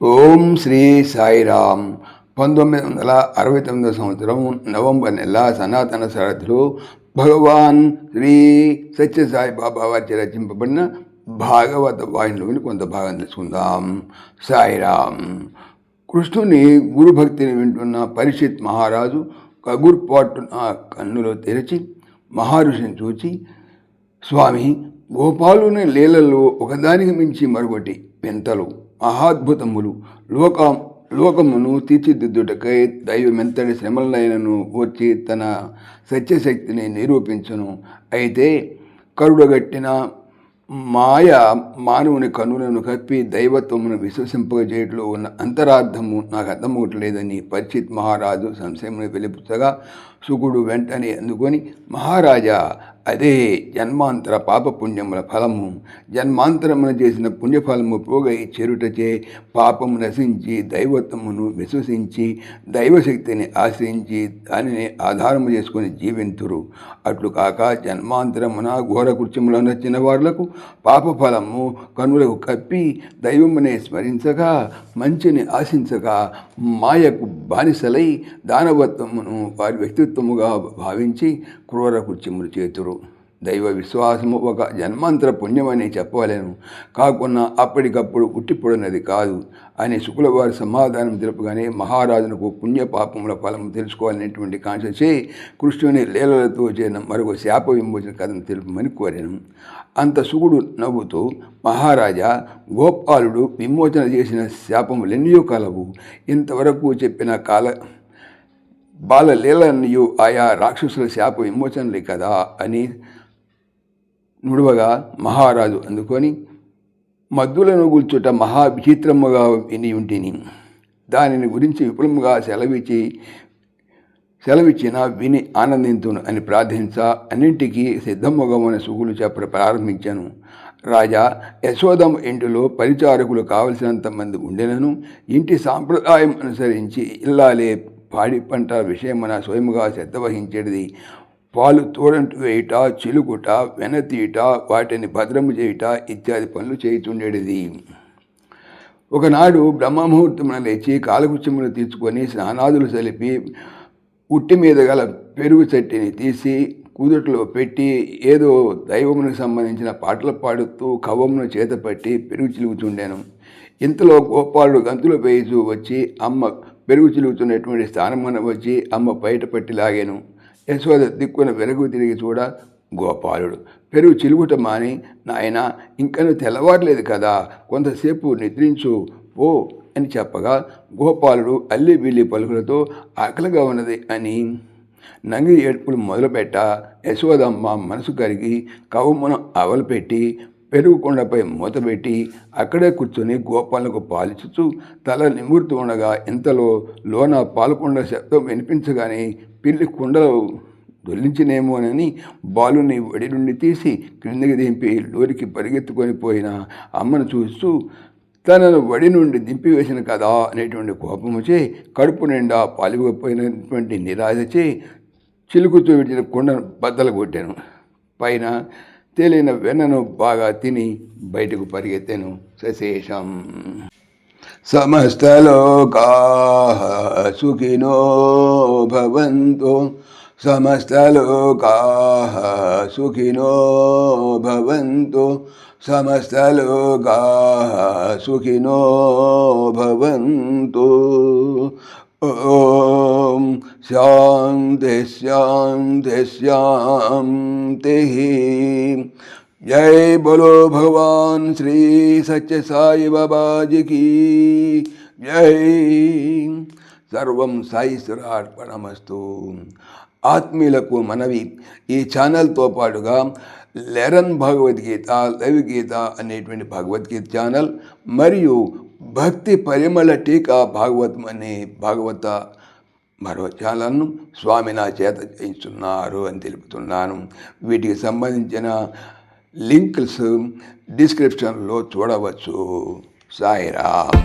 ఓం శ్రీ సాయిరామ్. 1969 సంవత్సరం నవంబర్ నెల సనాతన సారథిలో భగవాన్ శ్రీ సత్యసాయి బాబా వారి రచింపబడిన భాగవత వాహినిలోని కొంత భాగం తెలుసుకుందాం. సాయిరామ్. కృష్ణుని గురుభక్తిని వింటున్న పరీక్షిత్ మహారాజు కగుర్పాటున కన్నులో తెరిచి మహర్షిని చూచి, స్వామి, గోపాలుని లీలల్లో ఒకదానికి మించి మరొకటి వింతలు, మహాద్భుతములు, లోకమును తీర్చిదిద్దుటకై దైవమెంతటి శ్రమలనైనను వచ్చి తన సత్యశక్తిని నిరూపించును. అయితే కరుడగట్టిన మాయ మానవుని కన్నులను కప్పి దైవత్వమును విశ్వసింపజేయటంలో ఉన్న అంతరార్థము నాకు అర్థమవట్లేదని పరీక్షిత్ మహారాజు సంశయమును వెలిపుచ్చగా శుకుడు వెంటనే అందుకొని, మహారాజా, అదే జన్మాంతర పాపపుణ్యముల ఫలము. జన్మాంతరమున చేసిన పుణ్యఫలము పోగై చెరుటచే పాపము నశించి దైవత్వమును విశ్వసించి దైవశక్తిని ఆశ్రయించి దానిని ఆధారము చేసుకుని జీవింతురు. అట్లు కాక జన్మాంతరమున ఘోర కృత్యములు నచ్చిన వారులకు పాపఫలము కన్నులకు కప్పి దైవమునే స్మరించగా మంచిని ఆశించగా మాయకు బానిసలై దానవత్వమును వారి వ్యక్తిత్వముగా భావించి క్రూర కృత్యములు చేతురు. దైవ విశ్వాసము ఒక జన్మాంతర పుణ్యమని చెప్పవలేను, కాకున్నా అప్పటికప్పుడు ఉట్టిపడినది కాదు అని శుకుల వారి సమాధానం తెలుపగానే మహారాజునకు పుణ్యపాపముల ఫలము తెలుసుకోవాలనేటువంటి కాంక్షచే కృష్ణుని లీలలతో చేరిన మరొక శాప విమోచన కథను తెలుపమని కోరాను. అంత శుకుడు నవ్వుతూ, మహారాజా, గోపాలుడు విమోచన చేసిన శాపములెన్నయో కలవు. ఇంతవరకు చెప్పిన బాలలీలన్నయు ఆయా రాక్షసుల శాప విమోచనలే కదా అని నుడవగా మహారాజు అందుకొని, మద్దులను గుల్చుట మహావిచిత్రముగా విని ఉంటిని. దానిని గురించి విపులముగా సెలవిచ్చిన విని ఆనందింతును అని ప్రార్థించ అన్నింటికీ సిద్ధముగమని శుకులు చెప్ప ప్రారంభించాను. రాజా, యశోదమ్మ ఇంటిలో పరిచారకులు కావలసినంత మంది ఉండెనను ఇంటి సాంప్రదాయం అనుసరించి ఇల్లాలే పాడి పంట విషయమున స్వయముగా శ్రద్ధ వహించేది. పాలు తోడంటు వేయుట, చిలుకుట, వెనతీయుట, వాటిని భద్రము చేయుట ఇత్యాది పనులు చేయుచుండేది. ఒకనాడు బ్రహ్మముహూర్తమున లేచి కాలకృత్యములు తీర్చుకొని స్నానాదులు సలిపి ఉట్టి మీద గల పెరుగు చట్టిని తీసి కూదుట్లో పెట్టి ఏదో దైవమునకు సంబంధించిన పాటలు పాడుతూ కవ్వమును చేతపట్టి పెరుగు చిలుగుచుండాను. ఇంతలో గోపాలుడు గంతులు వేయిచూ వచ్చి అమ్మ పెరుగు చిలుగుతున్నటువంటి స్థానమున వచ్చి అమ్మ బయట పట్టి లాగాను. యశోద దిక్కున వెలుగు తిరిగి చూడ, గోపాలుడు పెరుగు చిలుగుట మాని, నాయన, ఇంకనూ తెల్లవారలేదు కదా, కొంతసేపు నిద్రించు పో అని చెప్పగా గోపాలుడు అల్లి బిల్లి పలుకులతో ఆకలిగా ఉన్నది అని నంగి ఏడ్పులు మొదలుపెట్ట యశోదమ్మ మనసు కరిగి కవ్వమును అవలపెట్టి పెరుగు కొండపై మూతపెట్టి అక్కడే కూర్చొని గోపాలకు పాలిచుతూ తల నిమురుతూ ఉండగా ఇంతలో లోన పాలకొండ శబ్దం వినిపించగానే పిల్లి కుండలో దొల్లించినేమోనని బాలుని వడి నుండి తీసి క్రిందికి దింపి లోరికి పరిగెత్తుకొని పోయిన అమ్మను చూస్తూ తనను వడి నుండి దింపివేసిన కదా అనేటువంటి కోపముచే కడుపు నిండా పాలిపోయినటువంటి నిరాశచే చిలుకుతూ విడిచిన కుండను బద్దలు కొట్టాను. పైన తేలిన వెన్నను బాగా తిని బయటకు పరిగెత్తాను. సశేషం. సమస్తలోకాః సుఖినో భవంతు, సమస్తలోకాః సుఖినో భవంతు, సమస్తలోకాః సుఖినో భవంతు. ఓం శాంతి శాంతి శాంతి. జై బోలో భగవాన్ శ్రీ సత్య సాయి బాబాజీకి జై. సర్వం సాయిశ్వరార్పణమస్తు. ఆత్మీయులకు మనవి, ఈ ఛానల్తో పాటుగా లెరన్ భగవద్గీత, లైవ్ గీత అనేటువంటి భగవద్గీత ఛానల్ మరియు భక్తి పరిమళ టీకా భాగవతం అనే భాగవత మరో ఛానల్ను స్వామి నా చేత చేయిస్తున్నారు అని తెలుపుతున్నాను. వీటికి సంబంధించిన లింక్స్ డిస్క్రిప్షన్లో చూడవచ్చు. సాయిరామ్.